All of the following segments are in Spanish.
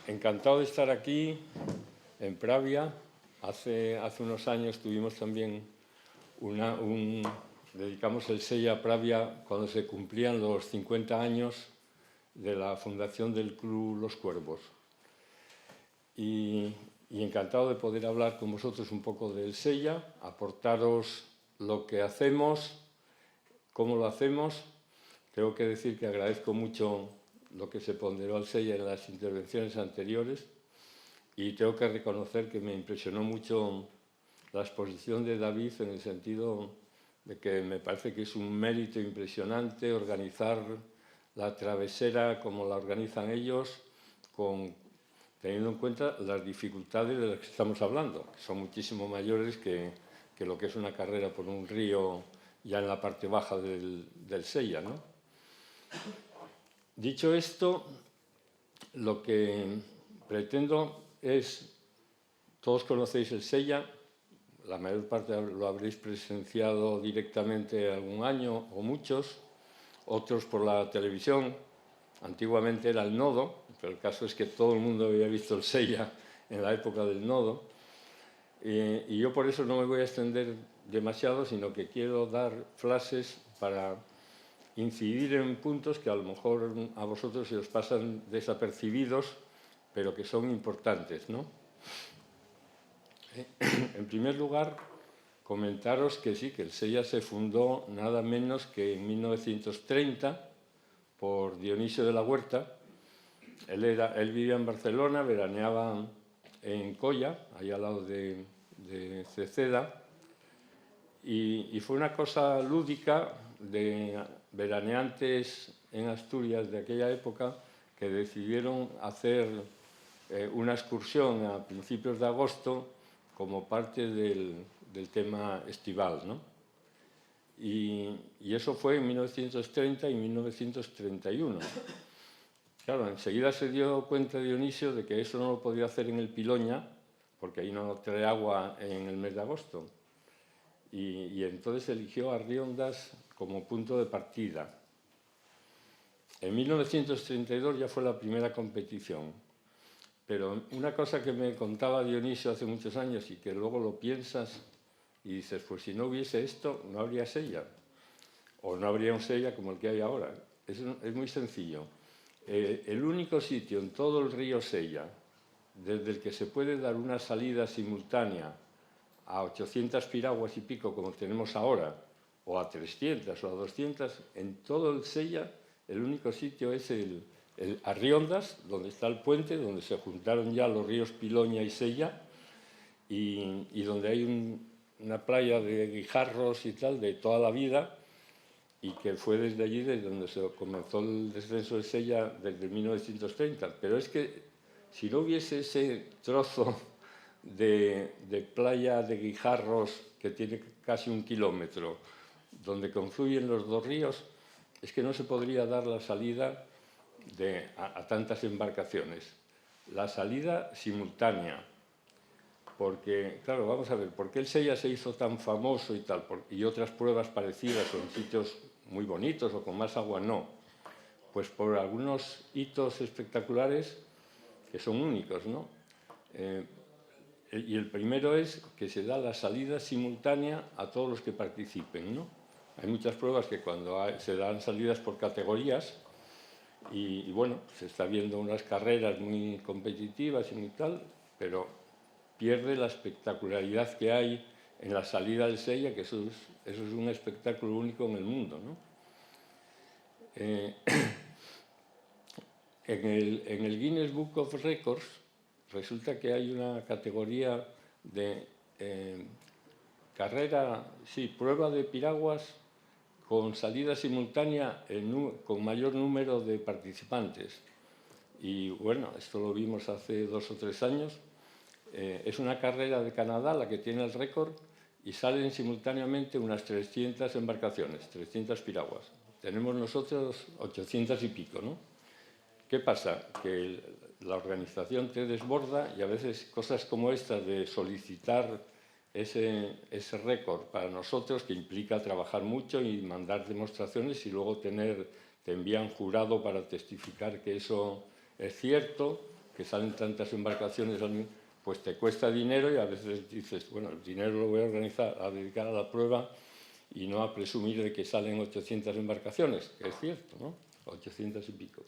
Encantado de estar aquí, en Pravia. Hace unos años tuvimos también dedicamos el SEIA a Pravia cuando se cumplían los 50 años de la fundación del Club Los Cuervos. Y encantado de poder hablar con vosotros un poco del SEIA, aportaros lo que hacemos, cómo lo hacemos. Tengo que decir que agradezco mucho lo que se ponderó al SEIA en las intervenciones anteriores y tengo que reconocer que me impresionó mucho la exposición de David en el sentido de que me parece que es un mérito impresionante organizar la travesera como la organizan ellos, teniendo en cuenta las dificultades de las que estamos hablando, que son muchísimo mayores que lo que es una carrera por un río ya en la parte baja del SEIA, ¿no? Dicho esto, lo que pretendo es, todos conocéis el SEIA, la mayor parte lo habréis presenciado directamente algún año o muchos, otros por la televisión. Antiguamente era el Nodo, pero el caso es que todo el mundo había visto el SEIA en la época del Nodo. Y yo por eso no me voy a extender demasiado, sino que quiero dar flashes para incidir en puntos que a lo mejor a vosotros se os pasan desapercibidos, pero que son importantes, ¿no? En primer lugar, comentaros que sí, que el SEIA se fundó nada menos que en 1930 por Dionisio de la Huerta. Él vivía en Barcelona, veraneaba en Colla, ahí al lado de Ceceda, y fue una cosa lúdica de veraneantes en Asturias de aquella época que decidieron hacer una excursión a principios de agosto como parte del tema estival, ¿no? Y eso fue en 1930 y 1931. Claro, enseguida se dio cuenta Dionisio de que eso no lo podía hacer en el Piloña, porque ahí no trae agua en el mes de agosto. Y entonces eligió Arriondas como punto de partida. En 1932 ya fue la primera competición. Pero una cosa que me contaba Dionisio hace muchos años y que luego lo piensas y dices, pues si no hubiese esto, no habría SEIA. O no habría un SEIA como el que hay ahora. Es muy sencillo. El único sitio en todo el río SEIA desde el que se puede dar una salida simultánea a 800 piraguas y pico como tenemos ahora, o a 300 o a 200, en todo el SEIA el único sitio es el Arriondas, donde está el puente, donde se juntaron ya los ríos Piloña y SEIA, y donde hay una playa de guijarros y tal de toda la vida, y que fue desde allí desde donde se comenzó el descenso de SEIA desde 1930. Pero es que si no hubiese ese trozo de playa de guijarros que tiene casi 1 kilómetro, donde confluyen los dos ríos, es que no se podría dar la salida a tantas embarcaciones. La salida simultánea, porque, claro, vamos a ver, ¿por qué el SEIA se hizo tan famoso y tal? Y otras pruebas parecidas o en sitios muy bonitos o con más agua no. Pues por algunos hitos espectaculares que son únicos, ¿no? Y el primero es que se da la salida simultánea a todos los que participen, ¿no? Hay muchas pruebas que cuando se dan salidas por categorías y bueno, se está viendo unas carreras muy competitivas y muy tal, pero pierde la espectacularidad que hay en la salida del SEIA, que eso es un espectáculo único en el mundo, ¿no? En el Guinness Book of Records resulta que hay una categoría de prueba de piraguas con salida simultánea con mayor número de participantes. Y bueno, esto lo vimos hace 2 o 3 años. Es una carrera de Canadá la que tiene el récord y salen simultáneamente unas 300 embarcaciones, 300 piraguas. Tenemos nosotros 800 y pico, ¿no? ¿Qué pasa? Que la organización te desborda y a veces cosas como esta de solicitar ese récord para nosotros, que implica trabajar mucho y mandar demostraciones y luego te envían jurado para testificar que eso es cierto, porque salen tantas embarcaciones al mismo, pues te cuesta dinero y a veces dices, bueno, el dinero lo voy a organizar, a dedicar a la prueba y no a presumir de que salen 800 embarcaciones, que es cierto, ¿no? 800 y pico.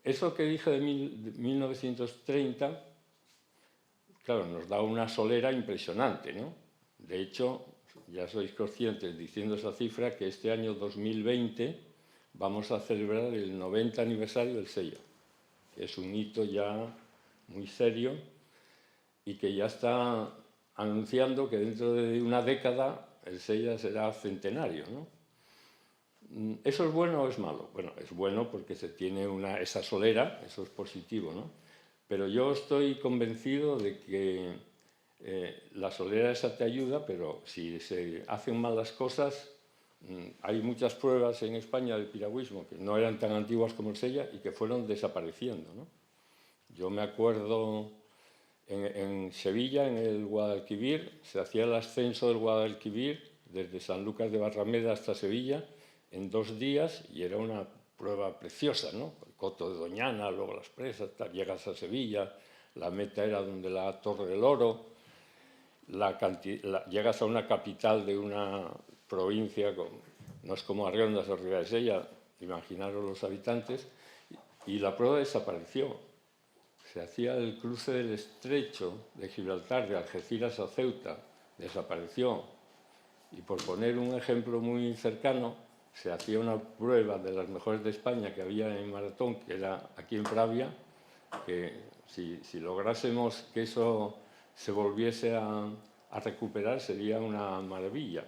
Eso que dije de 1930, claro, nos da una solera impresionante, ¿no? De hecho, ya sois conscientes, diciendo esa cifra, que este año 2020 vamos a celebrar el 90 aniversario del Sella, que es un hito ya muy serio y que ya está anunciando que dentro de una década el Sella será centenario, ¿no? ¿Eso es bueno o es malo? Bueno, es bueno porque se tiene esa solera, eso es positivo, ¿no? Pero yo estoy convencido de que la solera esa te ayuda, pero si se hacen mal las cosas, hay muchas pruebas en España de piragüismo que no eran tan antiguas como el Sella y que fueron desapareciendo, ¿no? Yo me acuerdo en Sevilla, en el Guadalquivir, se hacía el ascenso del Guadalquivir desde San Lucas de Barrameda hasta Sevilla en 2 días y era una prueba preciosa, ¿no? El Coto de Doñana, luego las presas, llegas a Sevilla, la meta era donde la Torre del Oro, llegas a una capital de una provincia, no es como Arriondas o Ribadesella, imaginaros los habitantes, y la prueba desapareció. Se hacía el cruce del estrecho de Gibraltar, de Algeciras a Ceuta, desapareció. Y por poner un ejemplo muy cercano, se hacía una prueba de las mejores de España que había en maratón, que era aquí en Pravia, que si lográsemos que eso se volviese a recuperar sería una maravilla.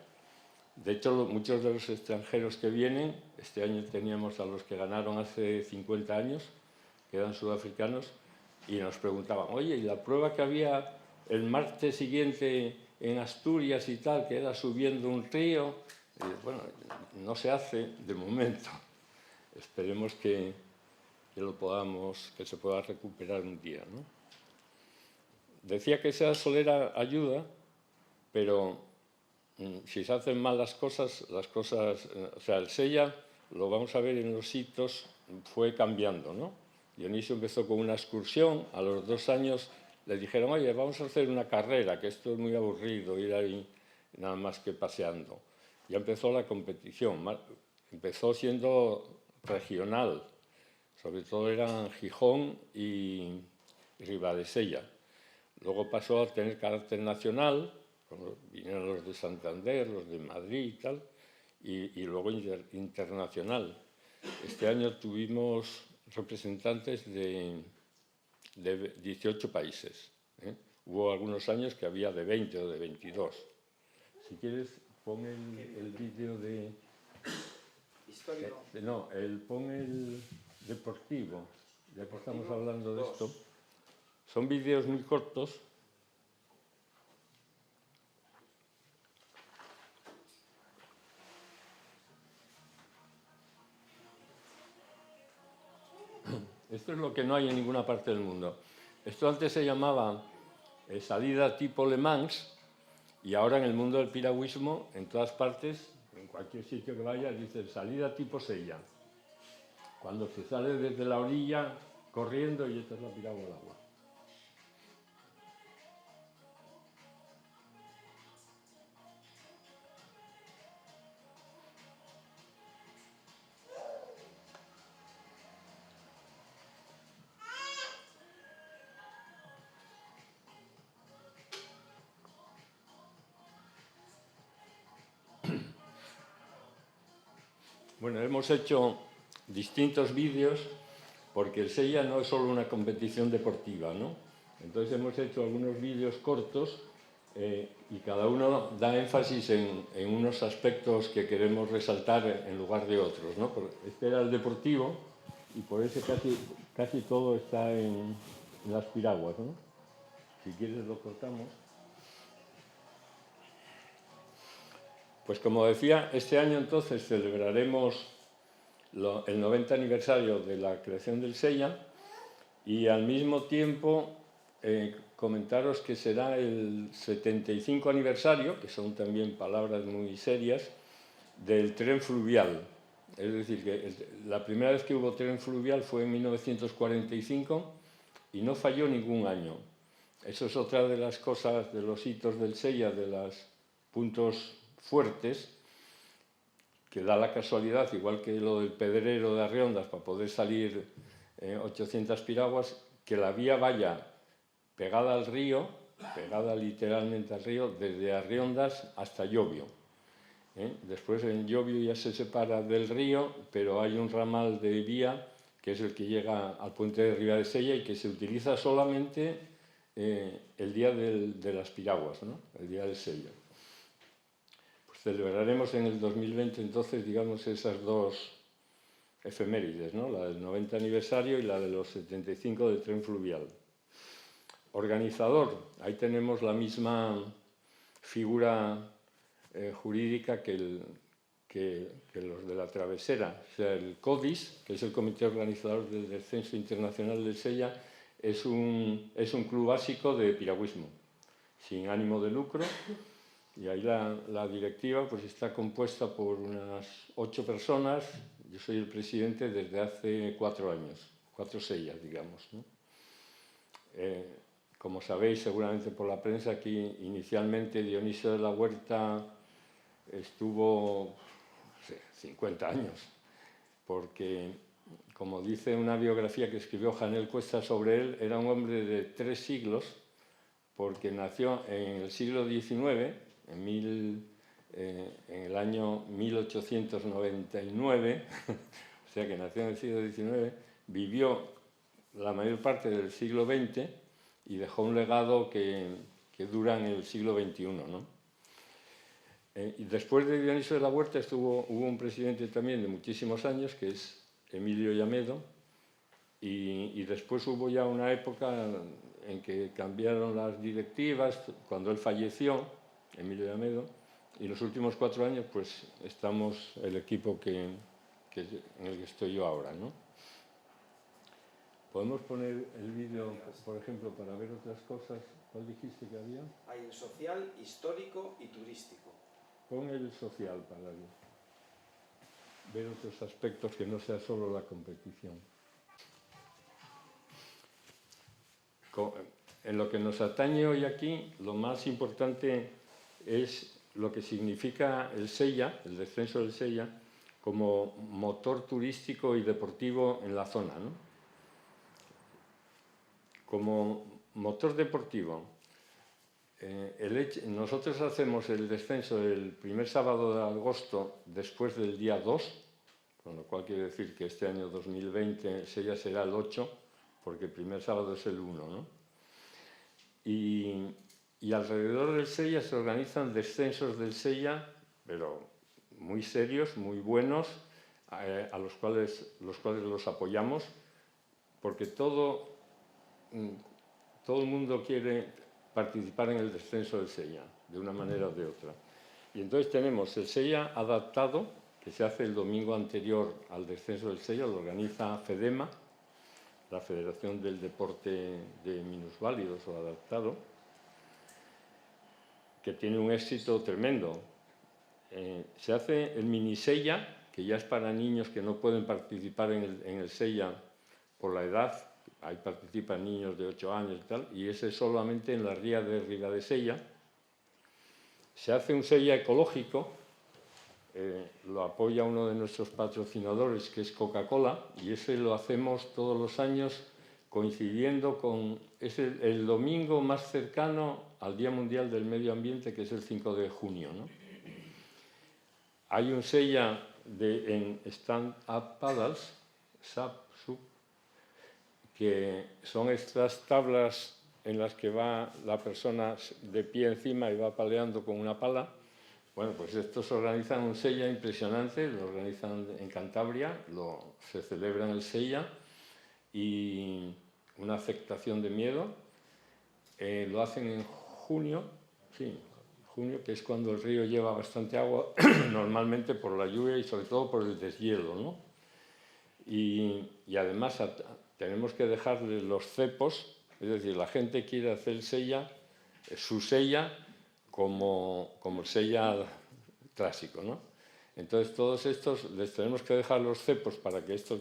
De hecho, muchos de los extranjeros que vienen, este año teníamos a los que ganaron hace 50 años, que eran sudafricanos, y nos preguntaban, oye, ¿y la prueba que había el martes siguiente en Asturias y tal, que era subiendo un río? Y, bueno, no se hace de momento. Esperemos que se pueda recuperar un día, ¿no? Decía que esa solera ayuda, pero si se hacen mal las cosas, o sea, el Sella, lo vamos a ver en los hitos, fue cambiando, ¿no? Dionisio empezó con una excursión, a los 2 años le dijeron, oye, vamos a hacer una carrera, que esto es muy aburrido, ir ahí nada más que paseando. Ya empezó la competición, empezó siendo regional, sobre todo eran Gijón y Ribadesella. Luego pasó a tener carácter nacional, cuando vinieron los de Santander, los de Madrid y tal, y luego internacional. Este año tuvimos representantes de 18 países. Hubo algunos años que había de 20 o de 22. Si quieres, pon el vídeo de... Histórico. No, pon el deportivo, ya que estamos hablando de esto. Son vídeos muy cortos. Esto es lo que no hay en ninguna parte del mundo. Esto antes se llamaba salida tipo Le Mans y ahora en el mundo del piragüismo, en todas partes, en cualquier sitio que vayas, dicen salida tipo Sella. Cuando se sale desde la orilla corriendo y echas la piragua al agua. Bueno, hemos hecho distintos vídeos porque el Sella no es solo una competición deportiva, ¿no? Entonces hemos hecho algunos vídeos cortos y cada uno da énfasis en unos aspectos que queremos resaltar en lugar de otros, ¿no? Este era el deportivo y por eso casi todo está en las piraguas, ¿no? Si quieres lo cortamos. Pues como decía, este año entonces celebraremos el 90 aniversario de la creación del Sella y al mismo tiempo comentaros que será el 75 aniversario, que son también palabras muy serias, del tren fluvial. Es decir, que la primera vez que hubo tren fluvial fue en 1945 y no falló ningún año. Eso es otra de las cosas, de los hitos del Sella, de los puntos fuertes, que da la casualidad, igual que lo del Pedrero de Arriondas, para poder salir 800 piraguas, que la vía vaya pegada al río, pegada literalmente al río, desde Arriondas hasta Llobio. Después en Llobio ya se separa del río, pero hay un ramal de vía que es el que llega al puente de Ribadesella y que se utiliza solamente el día de las piraguas, ¿no? El día del Sella. Pues celebraremos en el 2020 entonces, digamos, esas dos efemérides, ¿no? La del 90 aniversario y la de los 75 del tren fluvial. Organizador, ahí tenemos la misma figura jurídica que los de la travesera. O sea, el CODIS, que es el Comité Organizador del Descenso Internacional del Sella, es un club básico de piragüismo, sin ánimo de lucro, y ahí la directiva pues está compuesta por unas 8 personas. Yo soy el presidente desde hace 4 años, 4 sellas, digamos, ¿no? Como sabéis seguramente por la prensa, aquí inicialmente Dionisio de la Huerta estuvo 50 años, porque, como dice una biografía que escribió Janel Cuesta sobre él, era un hombre de 3 siglos, porque nació en el siglo XIX, en el año 1899, o sea que nació en el siglo XIX, vivió la mayor parte del siglo XX y dejó un legado que dura en el siglo XXI, ¿no? Y después de Dionisio de la Huerta hubo un presidente también de muchísimos años, que es Emilio Llamedo, y después hubo ya una época en que cambiaron las directivas, cuando él falleció, Emilio Llamedo, y los últimos 4 años pues estamos el equipo en el que estoy yo ahora, ¿no? ¿Podemos poner el vídeo, por ejemplo, para ver otras cosas? ¿Cuál dijiste que había? Hay el social, histórico y turístico. Pon el social para ver otros aspectos que no sea solo la competición. En lo que nos atañe hoy aquí, lo más importante es lo que significa el Sella, el descenso del Sella, como motor turístico y deportivo en la zona, ¿no? Como motor deportivo, nosotros hacemos el descenso el primer sábado de agosto después del día 2, con lo cual quiere decir que este año 2020 el Sella será el 8, porque el primer sábado es el 1, ¿no? Y alrededor del Sella se organizan descensos del Sella, pero muy serios, muy buenos, a los cuales los apoyamos, porque todo el mundo quiere participar en el descenso del Sella, de una manera o de otra. Y entonces tenemos el Sella adaptado, que se hace el domingo anterior al descenso del Sella, lo organiza FEDEMA, la Federación del Deporte de Minusválidos o Adaptado, que tiene un éxito tremendo. Se hace el mini Sella, que ya es para niños que no pueden participar en el Sella por la edad. Ahí participan niños de 8 años y tal, y ese solamente en la ría de Ribadesella. Se hace un Sella ecológico, lo apoya uno de nuestros patrocinadores, que es Coca-Cola, y ese lo hacemos todos los años coincidiendo con... Es el domingo más cercano al Día Mundial del Medio Ambiente, que es el 5 de junio, ¿no? Hay un Sella en stand-up paddles, SUP, que son estas tablas en las que va la persona de pie encima y va paleando con una pala. Bueno, pues estos organizan un Sella impresionante, lo organizan en Cantabria, se celebra en el Sella, y una afectación de miedo. Lo hacen en junio, que es cuando el río lleva bastante agua, normalmente por la lluvia y sobre todo por el deshielo, ¿no? Y además tenemos que dejarle los cepos, es decir, la gente quiere hacer el Sella, su Sella, como el Sella clásico, ¿no? Entonces todos estos les tenemos que dejar los cepos para que estos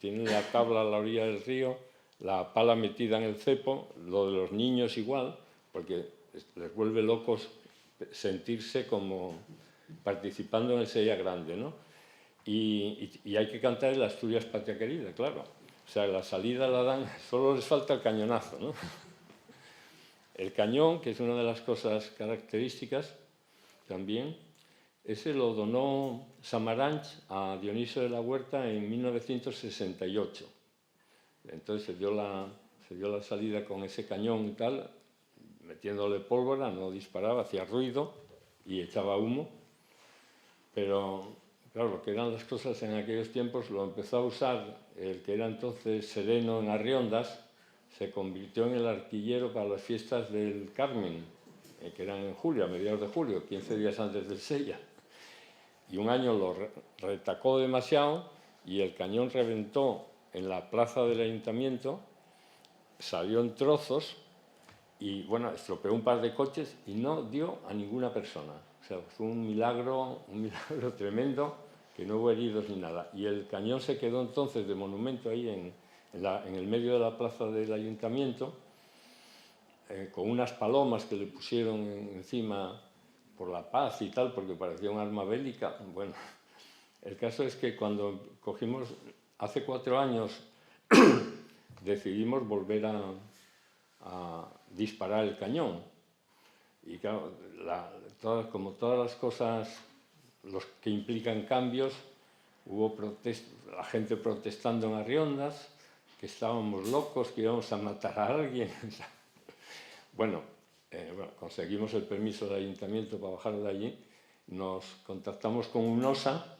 tienen la tabla a la orilla del río, la pala metida en el cepo, lo de los niños igual, porque les vuelve locos sentirse como participando en el Sella Grande, ¿no? Y hay que cantar el Asturias Patria Querida, claro. O sea, la salida la dan, solo les falta el cañonazo, ¿no? El cañón, que es una de las cosas características también, ese lo donó Samaranch a Dionisio de la Huerta en 1968. Entonces se dio la salida con ese cañón y tal, metiéndole pólvora, no disparaba, hacía ruido y echaba humo. Pero, claro, lo que eran las cosas en aquellos tiempos lo empezó a usar el que era entonces sereno en Arriondas, se convirtió en el artillero para las fiestas del Carmen, que eran en julio, a mediados de julio, 15 días antes del Sella. Y un año lo retacó demasiado y el cañón reventó en la plaza del ayuntamiento, salió en trozos y, bueno, estropeó un par de coches y no dio a ninguna persona. O sea, fue un milagro tremendo, que no hubo heridos ni nada. Y el cañón se quedó entonces de monumento ahí en el medio de la plaza del ayuntamiento, con unas palomas que le pusieron encima por la paz y tal, porque parecía un arma bélica. Bueno, el caso es que cuando cogimos, hace 4 años, decidimos volver a disparar el cañón. Y claro, como todas las cosas los que implican cambios, hubo la gente protestando en Arriondas, que estábamos locos, que íbamos a matar a alguien. Bueno, conseguimos el permiso del ayuntamiento para bajar de allí, nos contactamos con UNOSA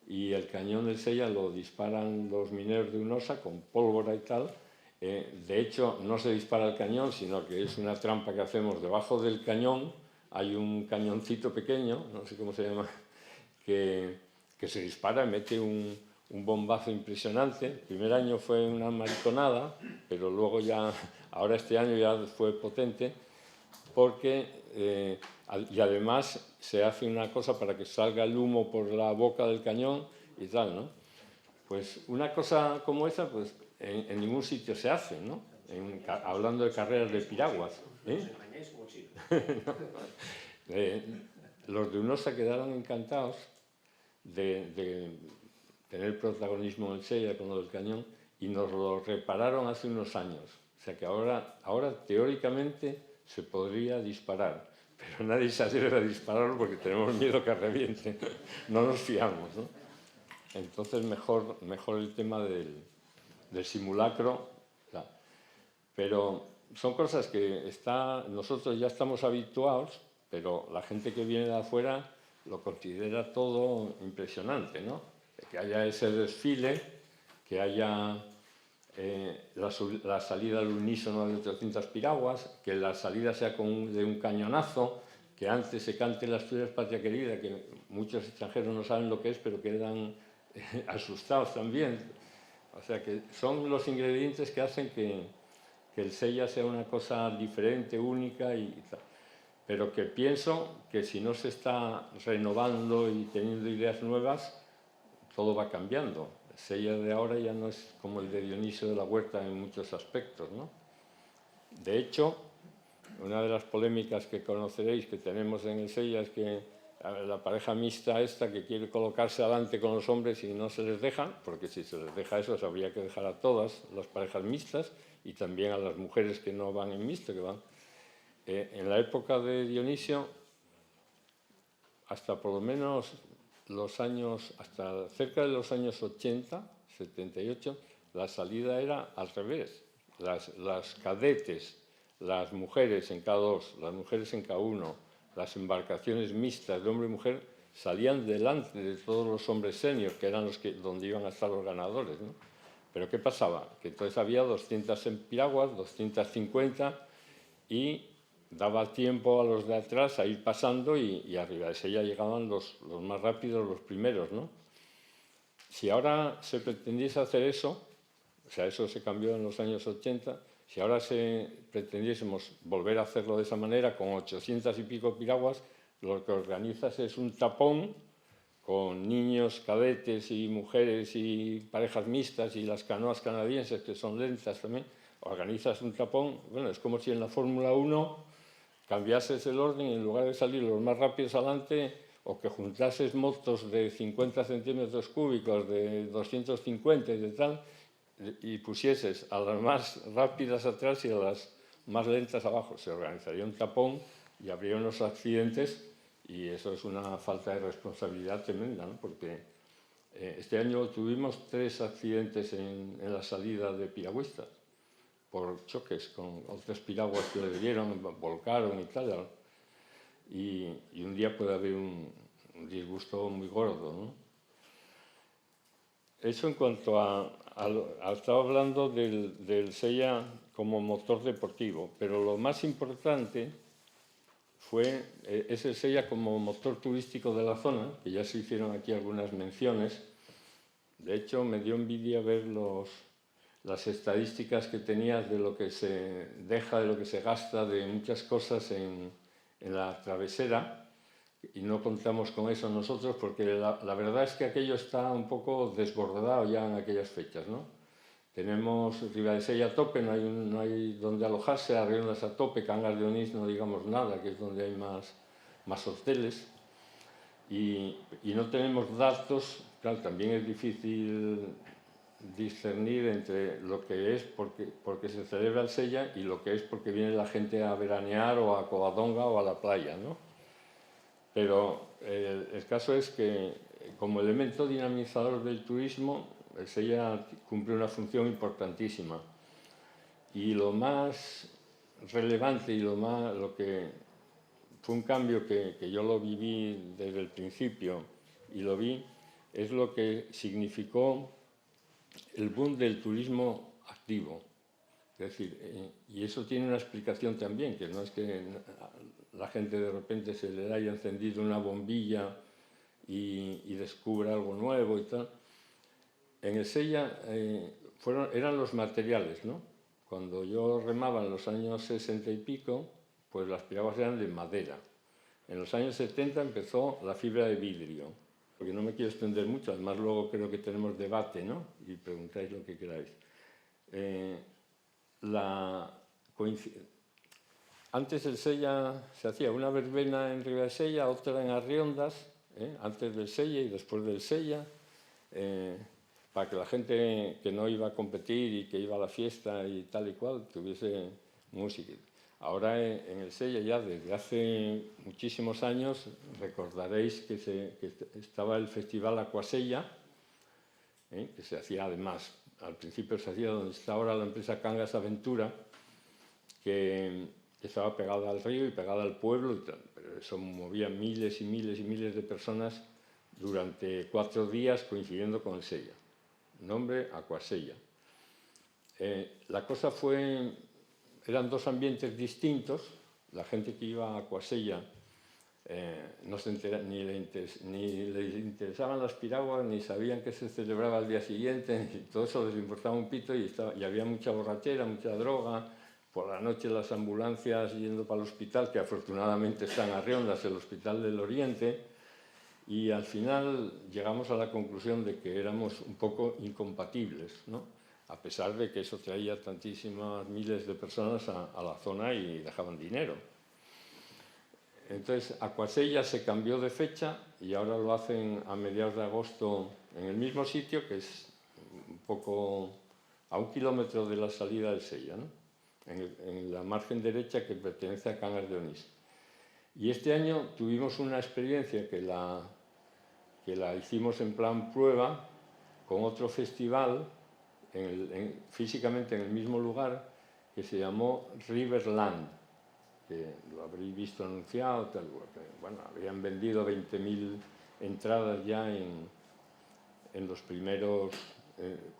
y el cañón del Sella lo disparan los mineros de UNOSA con pólvora y tal. De hecho, no se dispara el cañón, sino que es una trampa que hacemos debajo del cañón. Hay un cañoncito pequeño, no sé cómo se llama, que se dispara y mete un bombazo impresionante. El primer año fue una mariconada, pero luego ahora este año ya fue potente, porque, y además se hace una cosa para que salga el humo por la boca del cañón y tal, ¿no? Pues una cosa como esa, pues en ningún sitio se hace, ¿no? Hablando de carreras de piraguas. Los de UNOSA quedaron encantados de tener protagonismo en el Sella con lo del cañón y nos lo repararon hace unos años. O sea que ahora teóricamente se podría disparar, pero nadie se atreve a dispararlo porque tenemos miedo que reviente. No nos fiamos, ¿no? Entonces mejor el tema del simulacro. Pero son cosas que nosotros ya estamos habituados, pero la gente que viene de afuera lo considera todo impresionante, ¿no? Que haya ese desfile, que haya la salida al unísono de 800 piraguas, que la salida sea de un cañonazo, que antes se cante la Asturias Patria Querida, que muchos extranjeros no saben lo que es, pero quedan asustados también. O sea que son los ingredientes que hacen que el Sella sea una cosa diferente, única y tal. Pero que pienso que si no se está renovando y teniendo ideas nuevas, todo va cambiando. El Sella de ahora ya no es como el de Dionisio de la Huerta en muchos aspectos, ¿no? De hecho, una de las polémicas que conoceréis que tenemos en el Sella es que la pareja mixta esta que quiere colocarse adelante con los hombres y no se les deja, porque si se les deja eso, se habría que dejar a todas las parejas mixtas y también a las mujeres que no van en mixto, que van. En la época de Dionisio, hasta por lo menos hasta cerca de los años 80, 78, la salida era al revés. Las cadetes, las mujeres en K2, las mujeres en K1, las embarcaciones mixtas de hombre y mujer salían delante de todos los hombres seniors, que eran donde iban a estar los ganadores, ¿no? Pero ¿qué pasaba? Que entonces había 200 en piraguas, 250, y daba tiempo a los de atrás a ir pasando y arriba de Sella llegaban los más rápidos, los primeros, ¿no? Si ahora se pretendiese hacer eso, o sea, eso se cambió en los años 80, si ahora pretendiésemos volver a hacerlo de esa manera, con 800 y pico piraguas, lo que organizas es un tapón con niños, cadetes y mujeres y parejas mixtas y las canoas canadienses, que son lentas también, organizas un tapón. Bueno, es como si en la Fórmula 1 cambiases el orden y en lugar de salir los más rápidos adelante, o que juntases motos de 50 centímetros cúbicos, de 250 y de tal, y pusieses a las más rápidas atrás y a las más lentas abajo. Se organizaría un tapón y habría unos accidentes, y eso es una falta de responsabilidad tremenda, ¿no? Porque este año tuvimos 3 accidentes en la salida de piragüistas por choques con otras piraguas que le dieron, volcaron y tal, ¿no? Y un día puede haber un disgusto muy gordo, ¿no? Eso en cuanto estaba hablando del Sella como motor deportivo, pero lo más importante es el Sella como motor turístico de la zona, que ya se hicieron aquí algunas menciones. De hecho, me dio envidia ver las estadísticas que tenías de lo que se deja, de lo que se gasta, de muchas cosas en la travesera, y no contamos con eso nosotros porque la verdad es que aquello está un poco desbordado ya en aquellas fechas, ¿no? Tenemos Ribadesella a tope, no hay donde alojarse, Arriondas a tope, Cangas de Onís no digamos nada, que es donde hay más hoteles, y no tenemos datos. Claro, también es difícil discernir entre lo que es porque se celebra el Sella y lo que es porque viene la gente a veranear o a Covadonga o a la playa, ¿no? Pero el caso es que como elemento dinamizador del turismo, el Sella cumple una función importantísima. Y lo más relevante y lo que fue un cambio que yo lo viví desde el principio y lo vi, es lo que significó el boom del turismo activo. Es decir, y eso tiene una explicación también, que no es que la gente de repente se le haya encendido una bombilla y descubra algo nuevo y tal. En el Sella eran los materiales, ¿no? Cuando yo remaba en los años 60 y pico, pues las piraguas eran de madera. En los años 70 empezó la fibra de vidrio, porque no me quiero extender mucho, además luego creo que tenemos debate, ¿no? Y preguntáis lo que queráis. Antes el Sella se hacía una verbena en Ribadesella, otra en Arriondas, antes del Sella y después del Sella, para que la gente que no iba a competir y que iba a la fiesta y tal y cual tuviese música. Ahora en el Sella ya desde hace muchísimos años recordaréis que estaba el festival Aquasella, que se hacía además, al principio se hacía donde está ahora la empresa Cangas Aventura, que estaba pegada al río y pegada al pueblo, pero eso movía miles y miles y miles de personas durante 4 días coincidiendo con el Sella. Nombre Aquasella. La cosa eran 2 ambientes distintos. La gente que iba a Aquasella no se ni les interesaban las piraguas, ni sabían que se celebraba al día siguiente, y todo eso les importaba un pito, y había mucha borrachera, mucha droga. Por la noche las ambulancias yendo para el hospital, que afortunadamente está en Arriondas, el Hospital del Oriente, y al final llegamos a la conclusión de que éramos un poco incompatibles, ¿no? A pesar de que eso traía tantísimas miles de personas a la zona y dejaban dinero. Entonces, Aquasella se cambió de fecha y ahora lo hacen a mediados de agosto en el mismo sitio, que es un poco a 1 kilómetro de la salida del Sella, ¿no? En la margen derecha, que pertenece a Cangas de Onís. Y este año tuvimos una experiencia que la hicimos en plan prueba con otro festival, físicamente en el mismo lugar, que se llamó Riverland, que lo habréis visto anunciado, tal. Bueno, habían vendido 20.000 entradas ya en los primeros,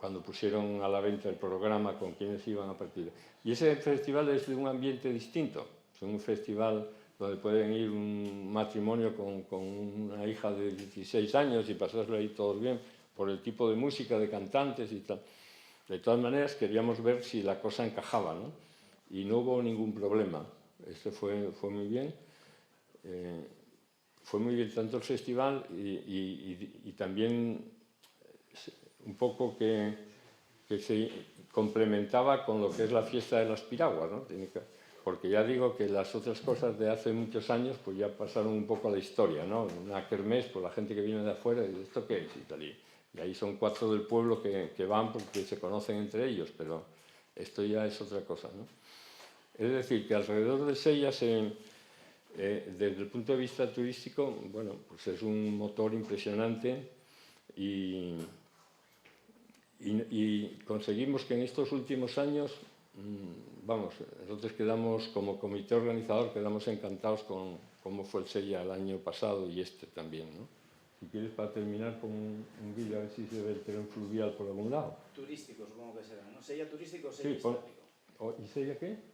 cuando pusieron a la venta el programa con quienes iban a partir. Y ese festival es de un ambiente distinto. Es un festival donde pueden ir un matrimonio con una hija de 16 años y pasarlo ahí todos bien, por el tipo de música, de cantantes y tal. De todas maneras, queríamos ver si la cosa encajaba, ¿no? Y no hubo ningún problema. Este fue muy bien. fue muy bien tanto el festival y también un poco que se complementaba con lo que es la fiesta de las piraguas, ¿no? Porque ya digo que las otras cosas de hace muchos años pues ya pasaron un poco a la historia, ¿no? Una kermés, pues la gente que viene de afuera dice, ¿esto qué es? Y ahí son 4 del pueblo que van porque se conocen entre ellos, pero esto ya es otra cosa, ¿no? Es decir, que alrededor de Sella, desde el punto de vista turístico, bueno, pues es un motor impresionante y conseguimos que en estos últimos años, vamos, nosotros quedamos, como comité organizador, quedamos encantados con cómo fue el Sella el año pasado y este también, ¿no? Si quieres, para terminar con un vídeo, a ver si se ve el tren fluvial por algún lado. Turístico, supongo que será, ¿no? ¿Sella turístico o Sí, Sella histórico? ¿y Sella qué?